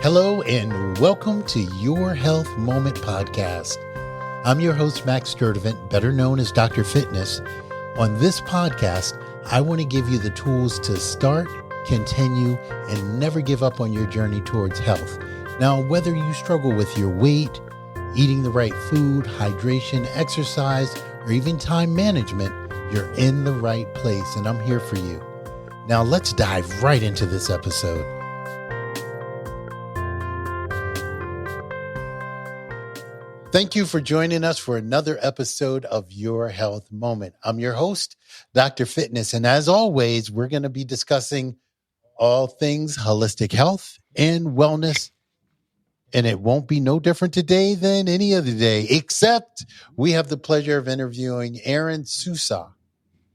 Hello and welcome to Your Health Moment podcast. I'm your host, Max Sturdivant, better known as Dr. Fitness. On this podcast, I want to give you the tools to start, continue, and never give up on your journey towards health. Now, whether you struggle with your weight, eating the right food, hydration, exercise, or even time management, you're in the right place, and I'm here for you. Now, let's dive right into this episode. Thank you for joining us for another episode of Your Health Moment. I'm your host, Dr. Fitness, and as always, we're going to be discussing all things holistic health and wellness, and it won't be no different today than any other day, except we have the pleasure of interviewing Erin Souza.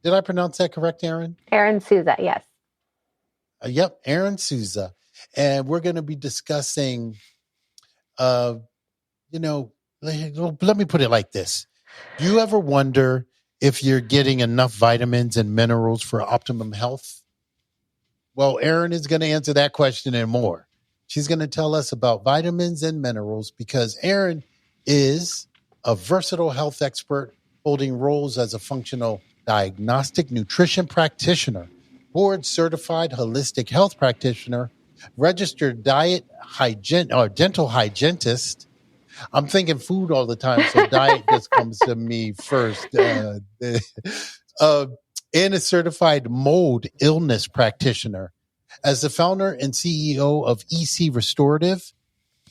Did I pronounce that correct, Erin? Erin Souza, yes. Yep, Erin Souza. And we're going to be discussing, let me put it like this. Do you ever wonder if you're getting enough vitamins and minerals for optimum health? Well, Erin is going to answer that question and more. She's going to tell us about vitamins and minerals because Erin is a versatile health expert holding roles as a functional diagnostic nutrition practitioner, board certified holistic health practitioner, registered dental hygienist. I'm thinking food all the time, so diet just comes to me first. And a certified mold illness practitioner. As the founder and CEO of RESTORATIVE,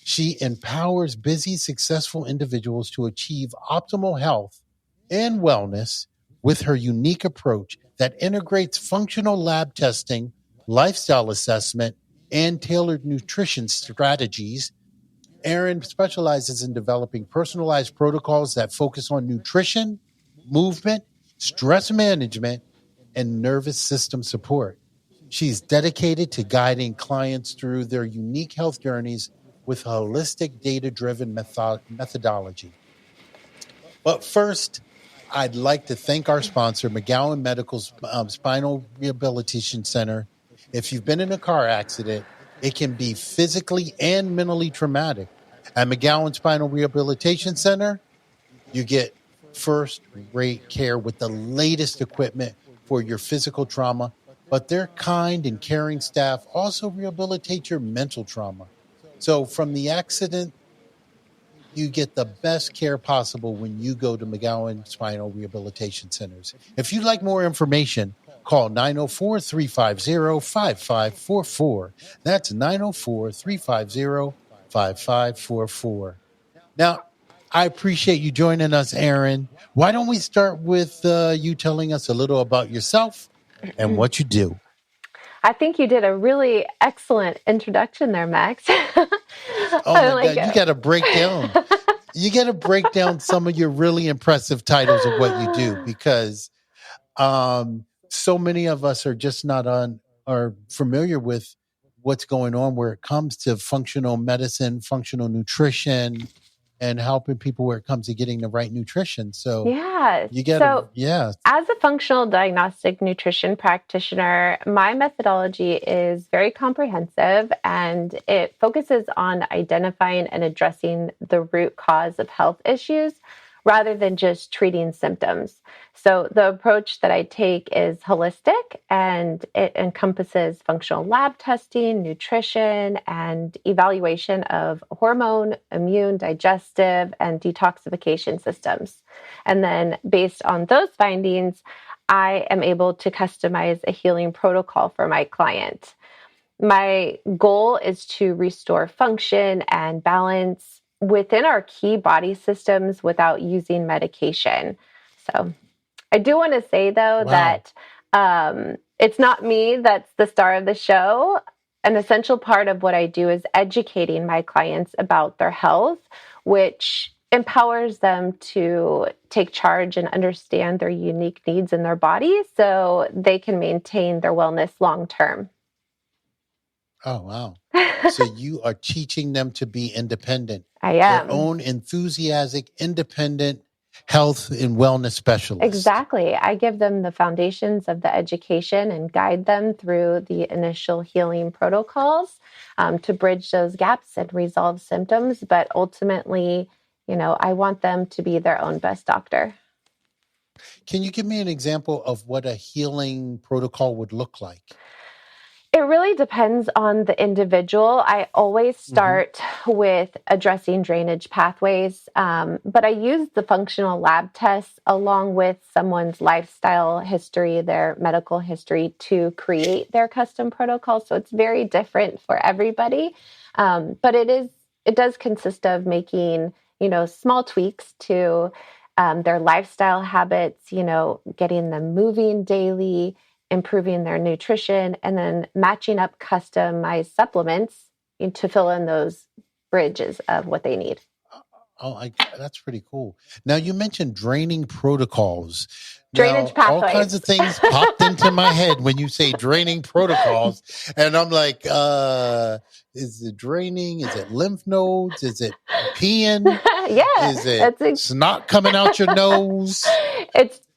she empowers busy, successful individuals to achieve optimal health and wellness with her unique approach that integrates functional lab testing, lifestyle assessment, and tailored nutrition strategies. Erin specializes in developing personalized protocols that focus on nutrition, movement, stress management, and nervous system support. She's dedicated to guiding clients through their unique health journeys with holistic, data-driven methodology. But first, I'd like to thank our sponsor, McGowan Medical's Spinal Rehabilitation Center. If you've been in a car accident, it can be physically and mentally traumatic. At McGowan Spinal Rehabilitation Center, you get first-rate care with the latest equipment for your physical trauma, but their kind and caring staff also rehabilitate your mental trauma. So from the accident, you get the best care possible when you go to McGowan Spinal Rehabilitation Centers. If you'd like more information, call 904-350-5544. That's 904-350-5544. Now, I appreciate you joining us, Erin. Why don't we start with you telling us a little about yourself and what you do? I think you did a really excellent introduction there, Max. Oh my God, you got to break down. You got to break down some of your really impressive titles of what you do because so many of us are just are familiar with what's going on where it comes to functional medicine, functional nutrition, and helping people where it comes to getting the right nutrition. So as a functional diagnostic nutrition practitioner, my methodology is very comprehensive and it focuses on identifying and addressing the root cause of health issues rather than just treating symptoms. So the approach that I take is holistic and it encompasses functional lab testing, nutrition, and evaluation of hormone, immune, digestive, and detoxification systems. And then based on those findings, I am able to customize a healing protocol for my client. My goal is to restore function and balance within our key body systems without using medication. So I do want to say, though, that it's not me that's the star of the show. An essential part of what I do is educating my clients about their health, which empowers them to take charge and understand their unique needs in their body so they can maintain their wellness long term. Oh, wow. So you are teaching them to be independent. I am. Their own enthusiastic, independent, health and wellness specialist. Exactly. I give them the foundations of the education and guide them through the initial healing protocols to bridge those gaps and resolve symptoms. But ultimately, I want them to be their own best doctor. Can you give me an example of what a healing protocol would look like? It really depends on the individual. I always start with addressing drainage pathways, but I use the functional lab tests along with someone's lifestyle history, their medical history, to create their custom protocol. So it's very different for everybody, but it does consist of making small tweaks to their lifestyle habits, getting them moving daily, improving their nutrition, and then matching up customized supplements to fill in those bridges of what they need. That's pretty cool. Now, you mentioned draining protocols. Drainage pathways. All kinds of things popped into my head when you say draining protocols. And I'm like, is it draining? Is it lymph nodes? Is it peeing? Yeah. Is it snot coming out your nose?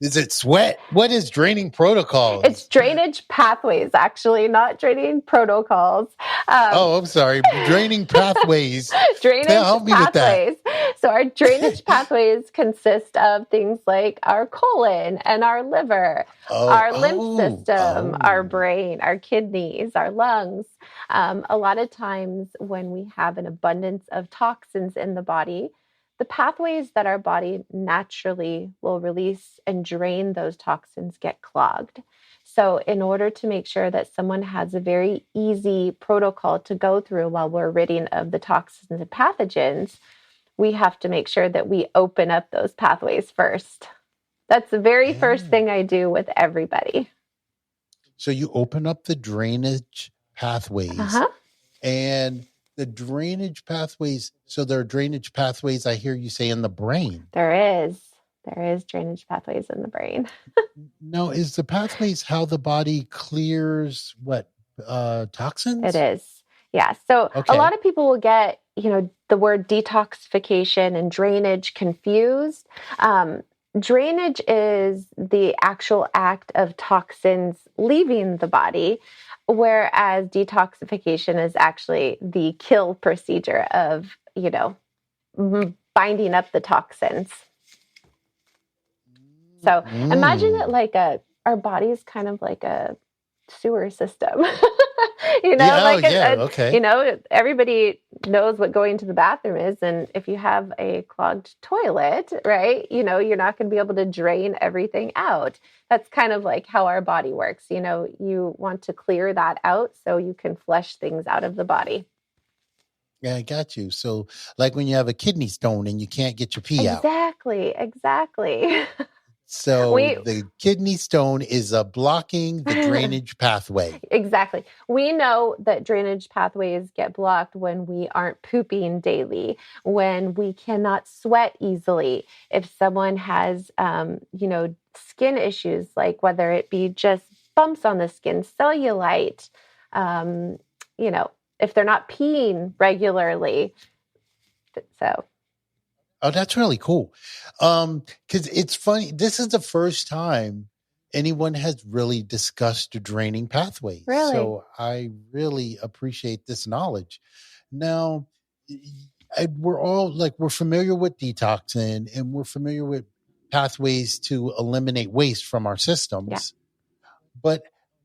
Is it sweat? What is draining protocols? It's drainage pathways, actually, not draining protocols. I'm sorry. Draining pathways. Drainage help me pathways. with that. So our drainage pathways consist of things like our colon and our liver, our lymph system, our brain, our kidneys, our lungs. A lot of times when we have an abundance of toxins in the body, the pathways that our body naturally will release and drain those toxins get clogged. So in order to make sure that someone has a very easy protocol to go through while we're ridding of the toxins and pathogens, we have to make sure that we open up those pathways first. That's the very first thing I do with everybody. So you open up the drainage pathways and the drainage pathways. So there are drainage pathways, I hear you say, in the brain. There is drainage pathways in the brain. Now, is the pathways how the body clears toxins? It is. Yeah. So a lot of people will get, the word detoxification and drainage confused. Drainage is the actual act of toxins leaving the body, whereas detoxification is actually the kill procedure of, binding up the toxins. So imagine it like our body is kind of like a sewer system. Everybody knows what going to the bathroom is. And if you have a clogged toilet, right, you're not going to be able to drain everything out. That's kind of like how our body works. You want to clear that out so you can flush things out of the body. Yeah, I got you. So like when you have a kidney stone and you can't get your pee out. Exactly. So the kidney stone is blocking the drainage pathway. Exactly. We know that drainage pathways get blocked when we aren't pooping daily, when we cannot sweat easily. If someone has, skin issues, like whether it be just bumps on the skin, cellulite, if they're not peeing regularly. So. Oh, that's really cool. Because it's funny. This is the first time anyone has really discussed draining pathways. Really? So I really appreciate this knowledge. Now, we're familiar with detoxing and we're familiar with pathways to eliminate waste from our systems. Yeah. But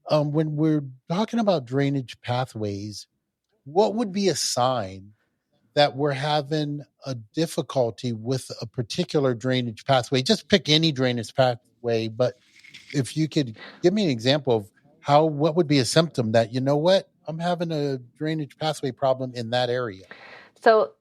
when we're talking about drainage pathways, what would be a sign that we're having a difficulty with a particular drainage pathway? Just pick any drainage pathway, but if you could give me an example of what would be a symptom that, I'm having a drainage pathway problem in that area. So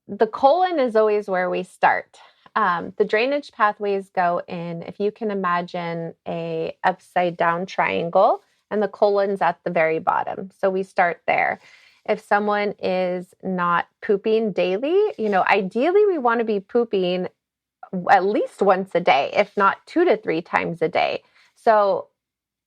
the colon is always where we start. The drainage pathways go in, if you can imagine a upside down triangle, and the colon's at the very bottom. So we start there. If someone is not pooping daily, ideally we want to be pooping at least once a day, if not 2 to 3 times a day. So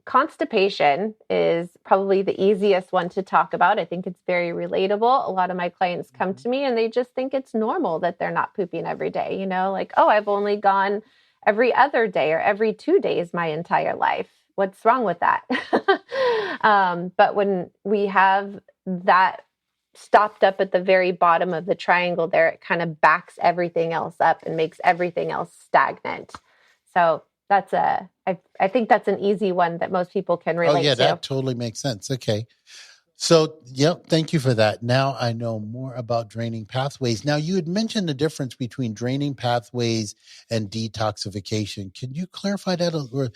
constipation is probably the easiest one to talk about. I think it's very relatable. A lot of my clients come to me and they just think it's normal that they're not pooping every day. Like, oh, I've only gone every other day or every 2 days my entire life. What's wrong with that? But when we have that stopped up at the very bottom of the triangle there, it kind of backs everything else up and makes everything else stagnant. So I think that's an easy one that most people can relate to. Oh, yeah, that totally makes sense. Okay. So, thank you for that. Now I know more about draining pathways. Now, you had mentioned the difference between draining pathways and detoxification. Can you clarify that? Or,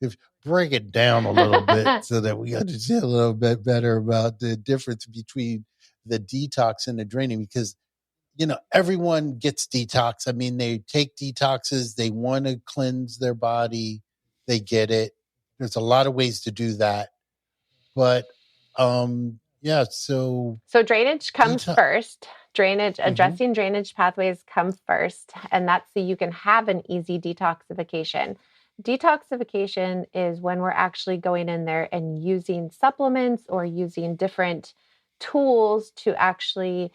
if break it down a little bit so that we understand a little bit better about the difference between the detox and the draining, because everyone gets detox. I mean, they take detoxes. They want to cleanse their body. They get it. There's a lot of ways to do that. But, so drainage comes first. Addressing drainage pathways comes first. And that's so you can have an easy detoxification. Detoxification is when we're actually going in there and using supplements or using different tools to actually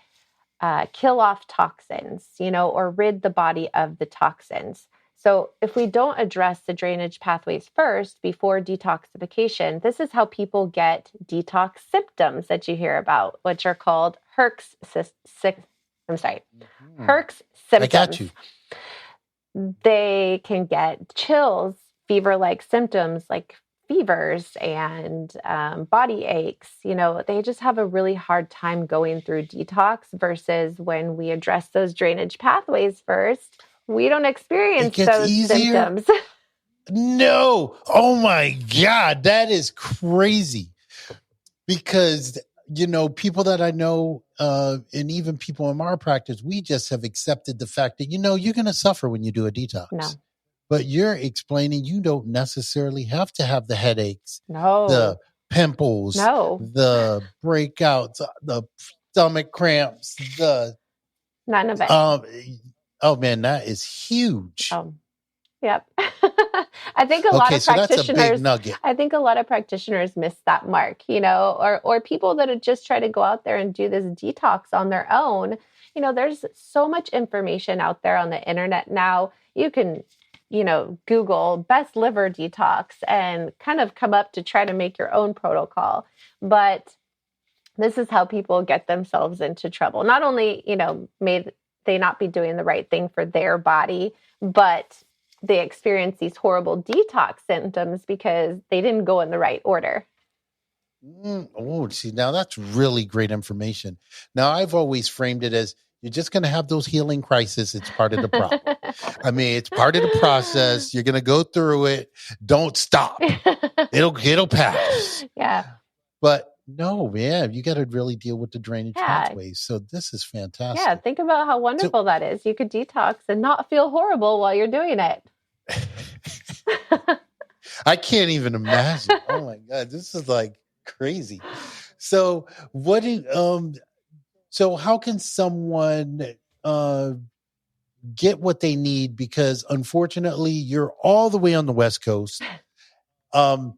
kill off toxins, or rid the body of the toxins. So if we don't address the drainage pathways first before detoxification, this is how people get detox symptoms that you hear about, which are called Herx symptoms. I got you. They can get chills, fever-like symptoms like fevers and body aches. They just have a really hard time going through detox versus when we address those drainage pathways first, we don't experience those symptoms. No. Oh my God. That is crazy. Because, people that I know, and even people in our practice, we just have accepted the fact that, you're going to suffer when you do a detox. No. But you're explaining you don't necessarily have to have the headaches, no, the pimples, no, the breakouts, the stomach cramps, none of it. Oh man, that is huge. Yep. I think a lot of practitioners. That's a big nugget. I think a lot of practitioners miss that mark, or people that are just try to go out there and do this detox on their own. There's so much information out there on the internet now. You can Google best liver detox and kind of come up to try to make your own protocol. But this is how people get themselves into trouble. Not only, may they not be doing the right thing for their body, but they experience these horrible detox symptoms because they didn't go in the right order. See, now that's really great information. Now, I've always framed it as you're just going to have those healing crises. It's part of the problem. I mean, it's part of the process. You're going to go through it. Don't stop. It'll pass. Yeah. But no, man, you got to really deal with the drainage pathways. So this is fantastic. Yeah. Think about how wonderful that is. You could detox and not feel horrible while you're doing it. I can't even imagine. Oh my God. This is like crazy. So so how can someone get what they need? Because unfortunately, you're all the way on the West Coast. And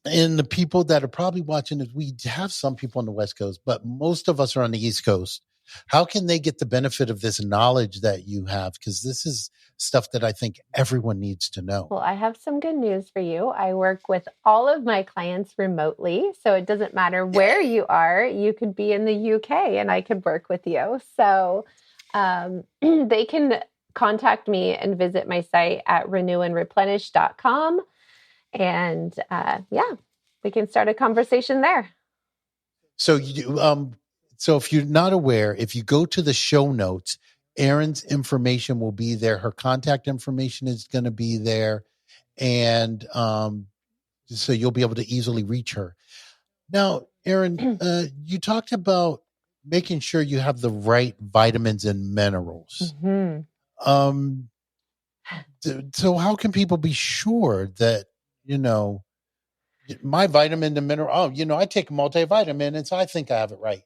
the people that are probably watching this, we have some people on the West Coast, but most of us are on the East Coast. How can they get the benefit of this knowledge that you have? Because this is stuff that I think everyone needs to know. Well, I have some good news for you. I work with all of my clients remotely. So it doesn't matter where you are. You could be in the UK and I could work with you. So they can contact me and visit my site at renewandreplenish.com. And we can start a conversation there. So so if you're not aware, if you go to the show notes, Erin's information will be there. Her contact information is going to be there. And so you'll be able to easily reach her. Now, Erin, you talked about making sure you have the right vitamins and minerals. Mm-hmm. So how can people be sure that, my vitamin and mineral, I take a multivitamin and so I think I have it right.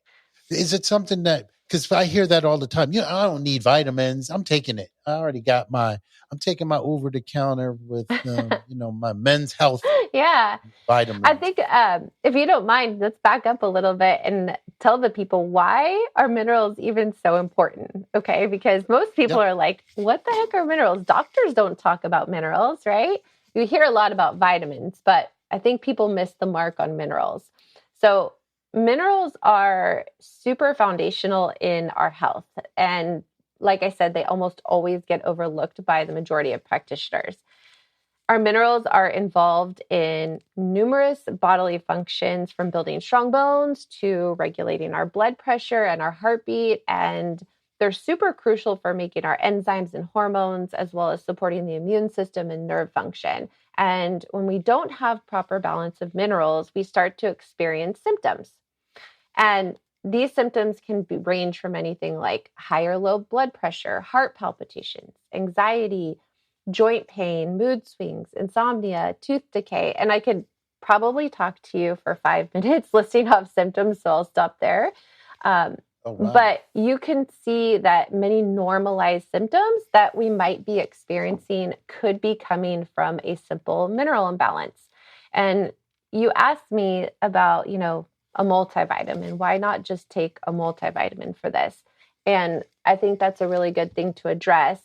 Is it something that, because I hear that all the time, I don't need vitamins. I'm taking it. I'm taking my over the counter with, my Men's Health vitamins. I think if you don't mind, let's back up a little bit and tell the people why are minerals even so important, okay? Because most people are like, what the heck are minerals? Doctors don't talk about minerals, right? You hear a lot about vitamins, but I think people miss the mark on minerals. So minerals are super foundational in our health. And like I said, they almost always get overlooked by the majority of practitioners. Our minerals are involved in numerous bodily functions, from building strong bones to regulating our blood pressure and our heartbeat. And they're super crucial for making our enzymes and hormones, as well as supporting the immune system and nerve function. And when we don't have proper balance of minerals, we start to experience symptoms. And these symptoms can range from anything like high or low blood pressure, heart palpitations, anxiety, joint pain, mood swings, insomnia, tooth decay. And I could probably talk to you for 5 minutes listing off symptoms, so I'll stop there. But you can see that many normalized symptoms that we might be experiencing could be coming from a simple mineral imbalance. And you asked me about, a multivitamin. Why not just take a multivitamin for this? And I think that's a really good thing to address.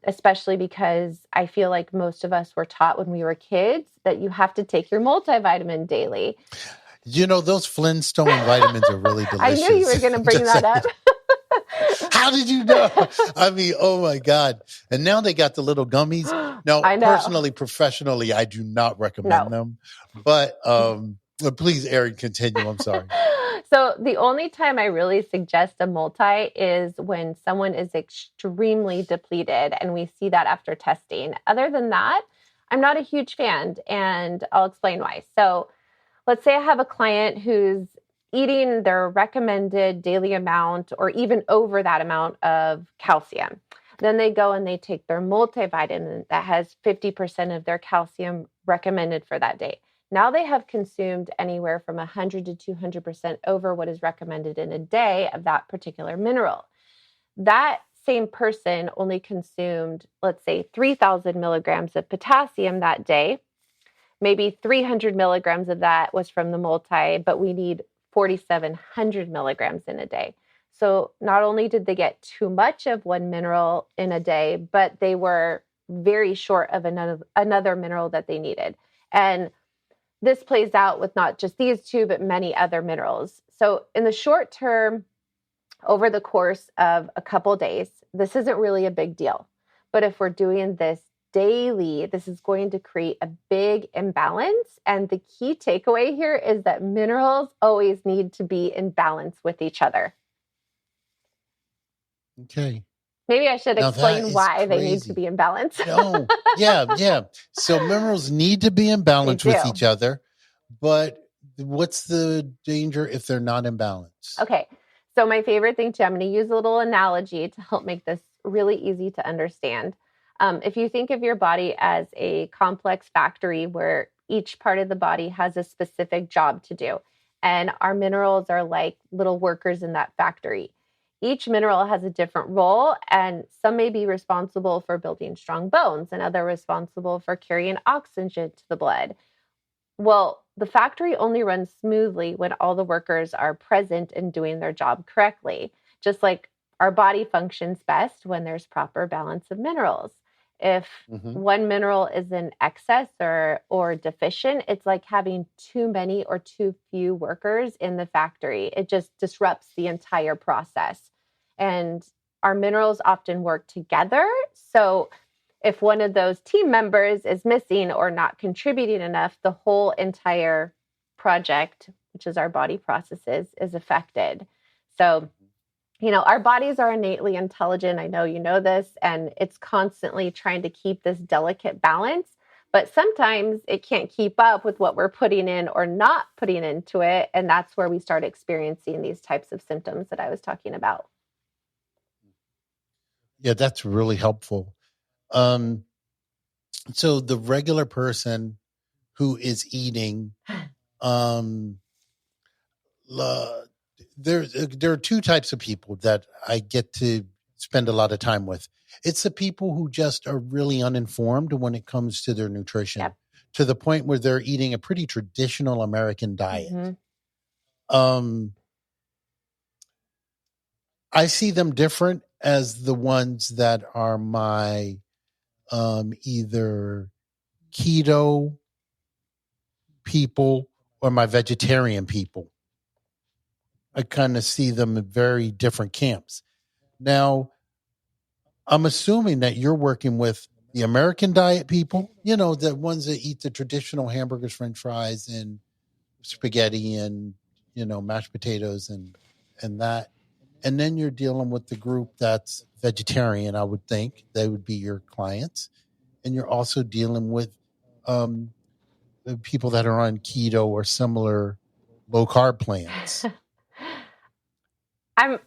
Especially because I feel like most of us were taught when we were kids that you have to take your multivitamin daily. Those Flintstone vitamins are really delicious. I knew you were going to bring that up. How did you know? I mean, oh my God. And now they got the little gummies. Now, personally, professionally, I do not recommend them. But please, Erin, continue. I'm sorry. So the only time I really suggest a multi is when someone is extremely depleted, and we see that after testing. Other than that, I'm not a huge fan, and I'll explain why. So let's say I have a client who's eating their recommended daily amount or even over that amount of calcium. Then they go and they take their multivitamin that has 50% of their calcium recommended for that day. Now they have consumed anywhere from 100 to 200% over what is recommended in a day of that particular mineral. That same person only consumed, let's say, 3,000 milligrams of potassium that day. Maybe 300 milligrams of that was from the multi, but we need 4,700 milligrams in a day. So not only did they get too much of one mineral in a day, but they were very short of another mineral that they needed. And this plays out with not just these two, but many other minerals. So in the short term, over the course of a couple days, this isn't really a big deal. But if we're doing this daily, this is going to create a big imbalance. And the key takeaway here is that minerals always need to be in balance with each other. Okay. Maybe I should explain why they need to be in balance. No. Yeah. So minerals need to be in balance with each other, but what's the danger if they're not in balance? Okay. So my favorite thing too, I'm going to use a little analogy to help make this really easy to understand. If you think of your body as a complex factory where each part of the body has a specific job to do, and our minerals are like little workers in that factory. Each mineral has a different role, and some may be responsible for building strong bones, and others responsible for carrying oxygen to the blood. Well, the factory only runs smoothly when all the workers are present and doing their job correctly, just like our body functions best when there's proper balance of minerals. If one mineral is in excess or deficient, it's like having too many or too few workers in the factory. It just disrupts the entire process. And our minerals often work together. So if one of those team members is missing or not contributing enough, the whole entire project, which is our body processes, is affected. So our bodies are innately intelligent. I know you know this, and it's constantly trying to keep this delicate balance, but sometimes it can't keep up with what we're putting in or not putting into it. And that's where we start experiencing these types of symptoms that I was talking about. Yeah, that's really helpful. So the regular person who is eating, there are two types of people that I get to spend a lot of time with. It's the people who just are really uninformed when it comes to their nutrition, to the point where they're eating a pretty traditional American diet. I see them different as the ones that are my either keto people or my vegetarian people. I kind of see them in very different camps. Now, I'm assuming that you're working with the American diet people, the ones that eat the traditional hamburgers, French fries, and spaghetti and, mashed potatoes and that. And then you're dealing with the group that's vegetarian, I would think. They would be your clients. And you're also dealing with the people that are on keto or similar low carb plans. I'm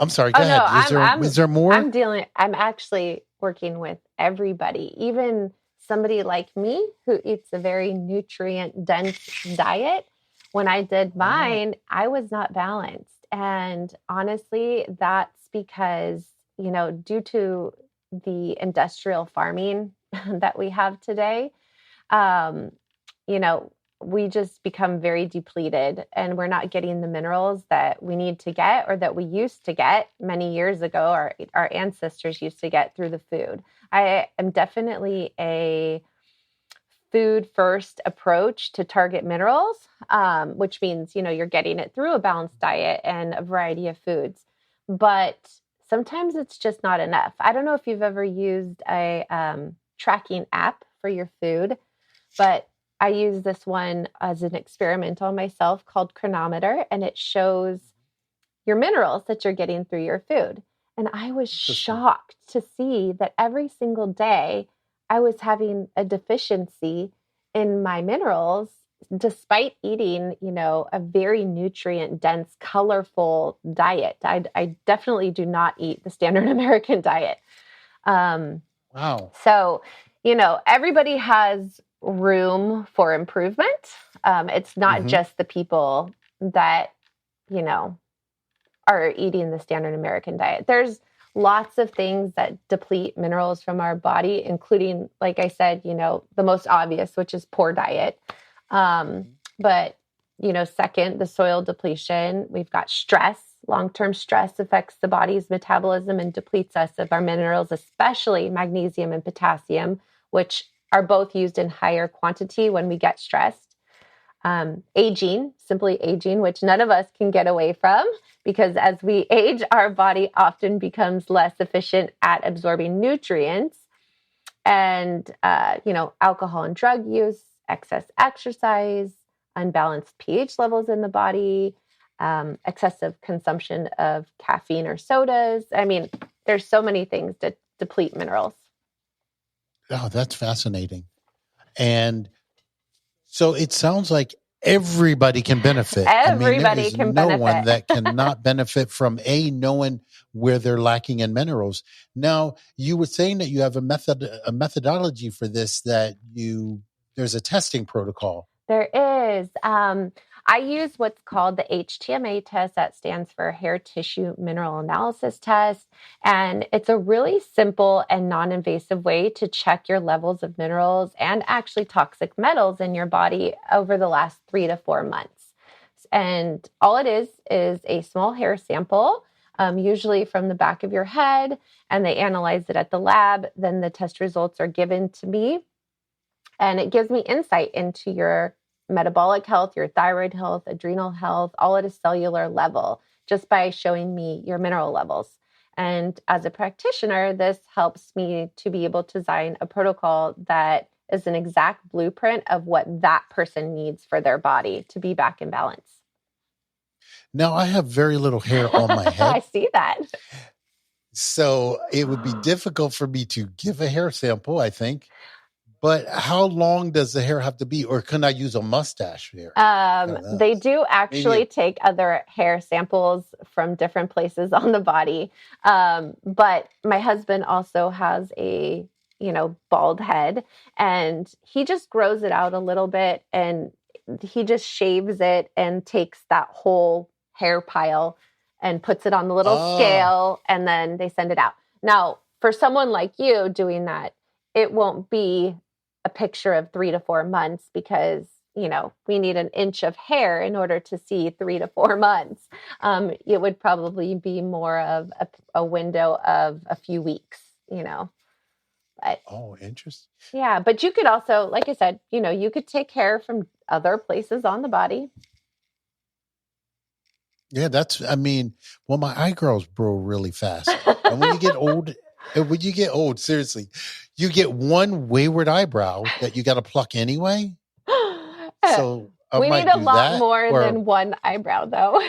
sorry. Go ahead. Is there more? I'm actually working with everybody, even somebody like me who eats a very nutrient dense diet. When I did mine, I was not balanced. And honestly, that's because, due to the industrial farming that we have today, we just become very depleted and we're not getting the minerals that we need to get or that we used to get many years ago, or our ancestors used to get through the food. I am definitely a food first approach to target minerals, which means, you're getting it through a balanced diet and a variety of foods. But sometimes it's just not enough. I don't know if you've ever used a tracking app for your food, but I use this one as an experiment on myself called Chronometer, and it shows your minerals that you're getting through your food. And I was shocked to see that every single day I was having a deficiency in my minerals, despite eating, a very nutrient dense, colorful diet. I definitely do not eat the standard American diet. Wow. So, everybody has room for improvement. It's not just the people that, are eating the standard American diet. There's lots of things that deplete minerals from our body, including, like I said, the most obvious, which is poor diet. But, second, the soil depletion. We've got stress. Long-term stress affects the body's metabolism and depletes us of our minerals, especially magnesium and potassium, which are both used in higher quantity when we get stressed. Aging, simply aging, which none of us can get away from, because as we age, our body often becomes less efficient at absorbing nutrients. And, alcohol and drug use, excess exercise, unbalanced pH levels in the body, excessive consumption of caffeine or sodas. I mean, there's so many things that deplete minerals. Oh, that's fascinating. And so it sounds like everybody can benefit. Everybody can benefit. No one that cannot benefit from knowing where they're lacking in minerals. Now, you were saying that you have a methodology for this, there's a testing protocol. There is. I use what's called the HTMA test. That stands for Hair Tissue Mineral Analysis Test. And it's a really simple and non-invasive way to check your levels of minerals and actually toxic metals in your body over the last 3 to 4 months. And all it is a small hair sample, usually from the back of your head, and they analyze it at the lab. Then the test results are given to me, and it gives me insight into your metabolic health, your thyroid health, adrenal health, all at a cellular level, just by showing me your mineral levels. And as a practitioner, this helps me to be able to design a protocol that is an exact blueprint of what that person needs for their body to be back in balance. Now, I have very little hair on my head. I see that. So it would be difficult for me to give a hair sample, I think. But how long does the hair have to be? Or can I use a mustache here? They do actually take other hair samples from different places on the body. But my husband also has a, bald head, and he just grows it out a little bit. And he just shaves it and takes that whole hair pile and puts it on the little scale, and then they send it out. Now, for someone like you doing that, it won't be a picture of 3 to 4 months because, we need an inch of hair in order to see 3 to 4 months. It would probably be more of a window of a few weeks, But, interesting. Yeah. But you could also, like I said, you could take hair from other places on the body. Yeah, my eyebrows grow really fast. And when you get old, seriously, you get one wayward eyebrow that you got to pluck anyway. So we need a lot more than one eyebrow, though.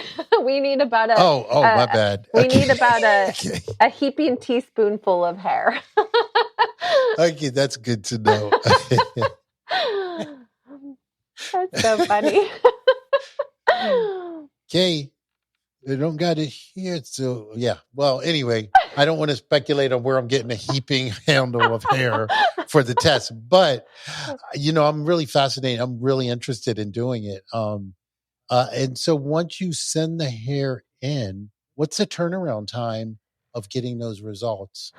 We need about my bad. We need about a heaping teaspoonful of hair. Okay, that's good to know. That's so funny. Okay. They don't got it here. So, yeah. Well, anyway, I don't want to speculate on where I'm getting a heaping handle of hair for the test. But, I'm really fascinated. I'm really interested in doing it. And so once you send the hair in, what's the turnaround time of getting those results?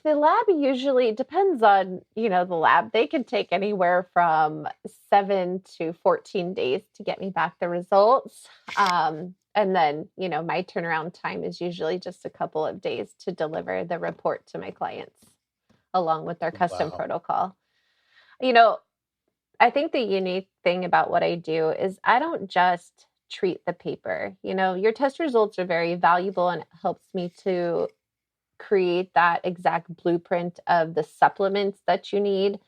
The lab usually depends on, the lab. They can take anywhere from 7 to 14 days to get me back the results. And then, my turnaround time is usually just a couple of days to deliver the report to my clients along with their custom protocol. I think the unique thing about what I do is I don't just treat the paper. Your test results are very valuable and it helps me to create that exact blueprint of the supplements that you need.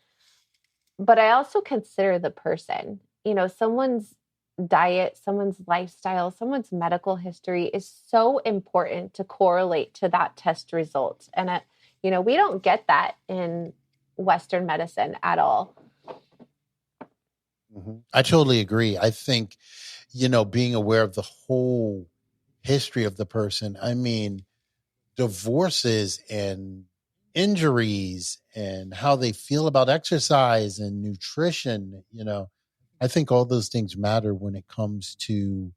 But I also consider the person, someone's diet, someone's lifestyle, someone's medical history is so important to correlate to that test result. And, we don't get that in Western medicine at all. Mm-hmm. I totally agree. I think, being aware of the whole history of the person, divorces and injuries and how they feel about exercise and nutrition, I think all those things matter when it comes to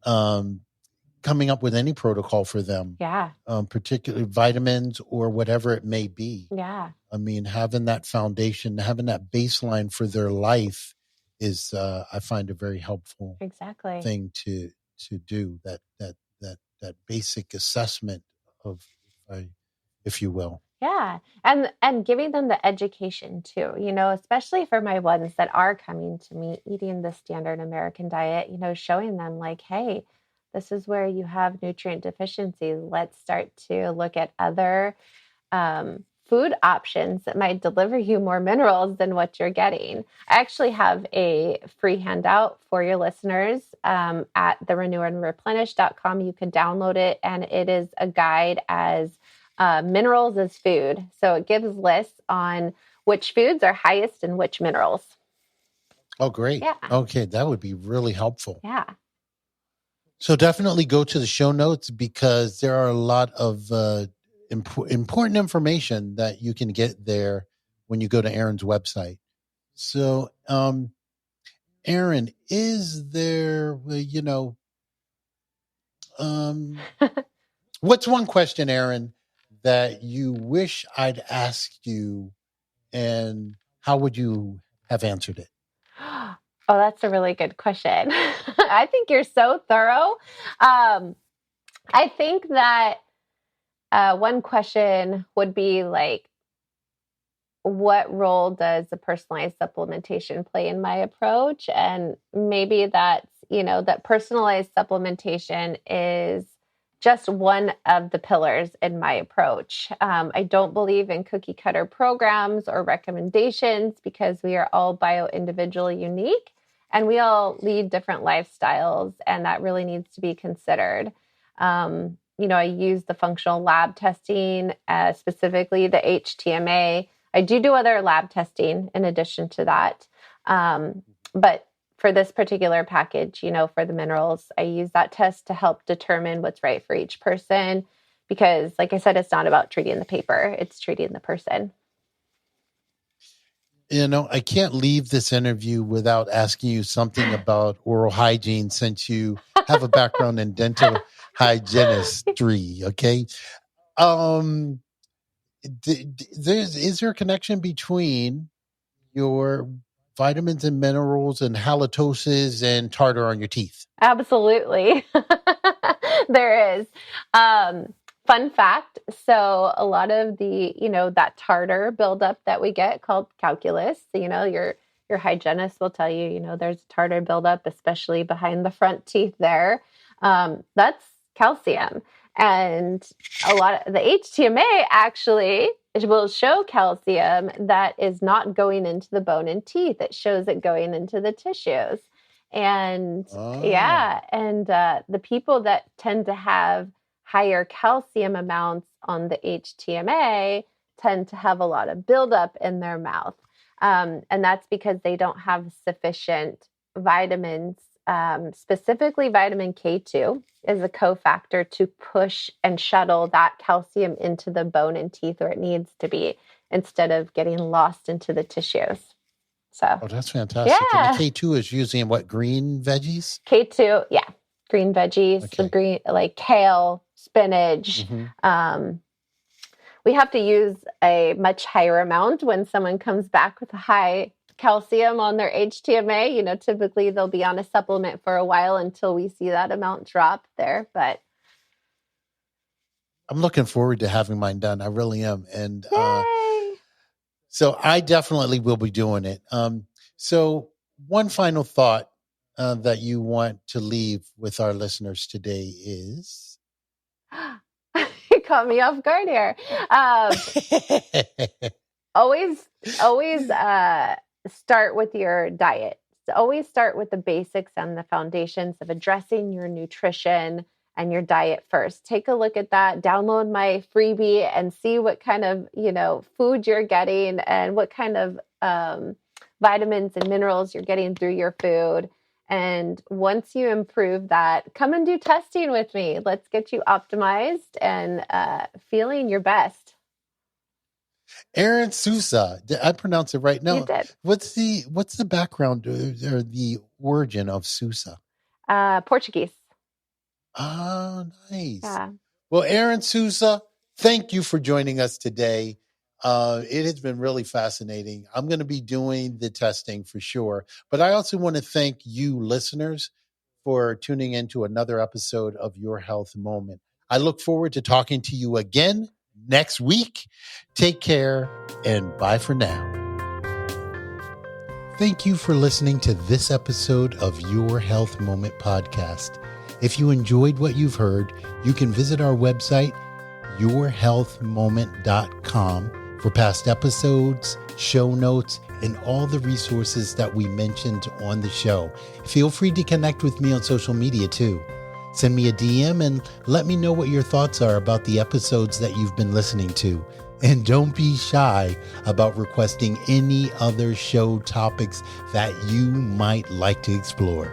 coming up with any protocol for them. Yeah. Particularly vitamins or whatever it may be. Yeah. Having that foundation, having that baseline for their life is, I find a very helpful thing to do, that basic assessment of, if you will. Yeah. And giving them the education too, especially for my ones that are coming to me eating the standard American diet, showing them like, hey, this is where you have nutrient deficiencies. Let's start to look at other food options that might deliver you more minerals than what you're getting. I actually have a free handout for your listeners at therenewandreplenish.com. You can download it, and it is a guide as minerals as food. So it gives lists on which foods are highest in which minerals. Oh, great. Yeah. Okay, that would be really helpful. Yeah. So definitely go to the show notes because there are a lot of important information that you can get there when you go to Erin's website. So, Erin, is there, what's one question, Erin, that you wish I'd asked you, and how would you have answered it? Oh, that's a really good question. I think you're so thorough. I think that one question would be like, what role does the personalized supplementation play in my approach? And maybe that's, that personalized supplementation is just one of the pillars in my approach. I don't believe in cookie cutter programs or recommendations because we are all bio-individually unique and we all lead different lifestyles, and that really needs to be considered. I use the functional lab testing, specifically the HTMA. I do other lab testing in addition to that. But for this particular package, for the minerals, I use that test to help determine what's right for each person. Because like I said, it's not about treating the paper, it's treating the person. I can't leave this interview without asking you something about oral hygiene, since you have a background in dental hygienistry. Okay. Is there a connection between your vitamins and minerals and halitosis and tartar on your teeth? Absolutely. There is. Fun fact. So a lot of the, that tartar buildup that we get called calculus, your hygienist will tell you, there's tartar buildup, especially behind the front teeth there. That's calcium. And a lot of the HTMA actually will show calcium that is not going into the bone and teeth. It shows it going into the tissues. And the people that tend to have higher calcium amounts on the HTMA tend to have a lot of buildup in their mouth. And that's because they don't have sufficient vitamins. Specifically, vitamin K2 is a cofactor to push and shuttle that calcium into the bone and teeth where it needs to be, instead of getting lost into the tissues. So, that's fantastic. Yeah. And the K2 is usually in what, green veggies? K2, yeah. Green veggies, okay. Green, like kale, spinach. Mm-hmm. We have to use a much higher amount when someone comes back with a high calcium on their HTMA. Typically they'll be on a supplement for a while until we see that amount drop there. But I'm looking forward to having mine done. I really am. And so I definitely will be doing it. So one final thought that you want to leave with our listeners today is? You caught me off guard here. Always start with your diet. So always start with the basics and the foundations of addressing your nutrition and your diet first. Take a look at that, download my freebie and see what kind of, food you're getting and what kind of vitamins and minerals you're getting through your food. And once you improve that, come and do testing with me. Let's get you optimized and feeling your best. Erin Souza, did I pronounce it right? No. You did. What's the background or the origin of Souza? Portuguese. Oh, nice. Yeah. Well, Erin Souza, thank you for joining us today. It has been really fascinating. I'm going to be doing the testing for sure, but I also want to thank you listeners for tuning into another episode of Your Health Moment. I look forward to talking to you again next week. Take care and bye for now. Thank you for listening to this episode of Your Health Moment podcast. If you enjoyed what you've heard, you can visit our website, yourhealthmoment.com, for past episodes, show notes, and all the resources that we mentioned on the show. Feel free to connect with me on social media too. Send me a DM and let me know what your thoughts are about the episodes that you've been listening to. And don't be shy about requesting any other show topics that you might like to explore.